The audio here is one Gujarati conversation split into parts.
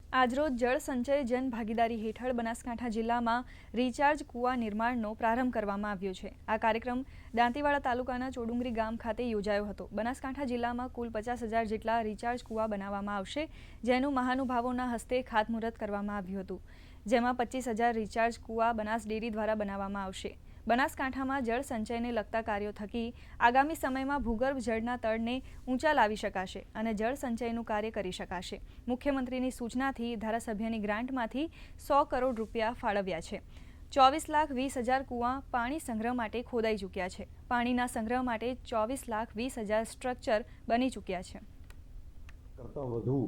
આજરોજ જળ સંચય જન ભાગીદારી હેઠળ બનાસકાંઠા જિલ્લામાં રિચાર્જ કૂવા નિર્માણનો પ્રારંભ કરવામાં આવ્યો છે। આ કાર્યક્રમ દાંતીવાડા તાલુકાના ચોડુંગરી ગામ ખાતે યોજાયો હતો। બનાસકાંઠા જિલ્લામાં કુલ 50,000 જેટલા રિચાર્જ કૂવા બનાવવામાં આવશે, જેનું મહાનુભાવોના હસ્તે ખાતમુહૂર્ત કરવામાં આવ્યું હતું, જેમાં 25,000 રિચાર્જ કૂવા બનાસ ડેરી દ્વારા બનાવવામાં આવશે। બનાસકાંઠામાં જળ સંચયને લગતા કાર્યો થકી આગામી સમયમાં ભૂગર્ભ જળના તળને ઊંચા લાવી શકાશે અને જળ સંચયનું કાર્ય કરી શકાશે। મુખ્યમંત્રીની સૂચનાથી ધારાસભ્યની ગ્રાન્ટમાંથી 100 કરોડ રૂપિયા ફાળવ્યા છે। 24,20,000 કૂવા પાણી સંગ્રહ માટે ખોદાઈ ચૂક્યા છે। પાણીના સંગ્રહ માટે 24,20,000 સ્ટ્રક્ચર બની ચૂક્યા છે। કરતાં વધુ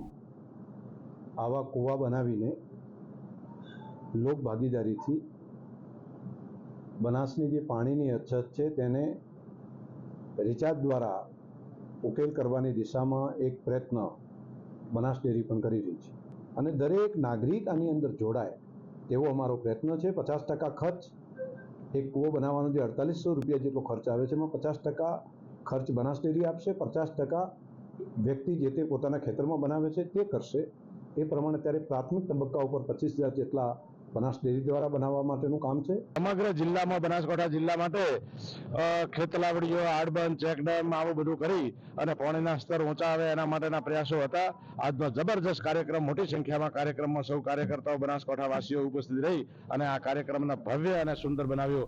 આવા કૂવા બનાવીને લોક ભાગીદારીથી બનાસની જે પાણીની અછત છે તેને રિચાર્જ દ્વારા ઉકેલ કરવાની દિશામાં એક પ્રયત્ન બનાસ ડેરી પણ કરી રહી છે અને દરેક નાગરિક આની અંદર જોડાય તેવો અમારો પ્રયત્ન છે। 50% ખર્ચ એક કૂવો બનાવવાનો જે 4800 રૂપિયા જેટલો ખર્ચ આવે છે, એમાં 50% ખર્ચ બનાસ ડેરી આપશે, 50% વ્યક્તિ જે તે પોતાના ખેતરમાં બનાવે છે તે કરશે। એ પ્રમાણે અત્યારે પ્રાથમિક તબક્કા ઉપર 25,000 જેટલા બનાસ ડેરી દ્વારા બનાવવા માટેનું કામ છે। સમગ્ર જિલ્લામાં બનાસકાંઠા જિલ્લા માટે ખેતલાવડીઓ, આડબંધ, ચેકડેમ આવું બધું કરી અને પાણીના સ્તર ઊંચા આવે એના માટેના પ્રયાસો હતા। આજનો જબરજસ્ત કાર્યક્રમ, મોટી સંખ્યામાં કાર્યક્રમમાં સૌ કાર્યકર્તાઓ બનાસકાંઠા વાસીઓ ઉપસ્થિત રહી અને આ કાર્યક્રમને ભવ્ય અને સુંદર બનાવ્યો।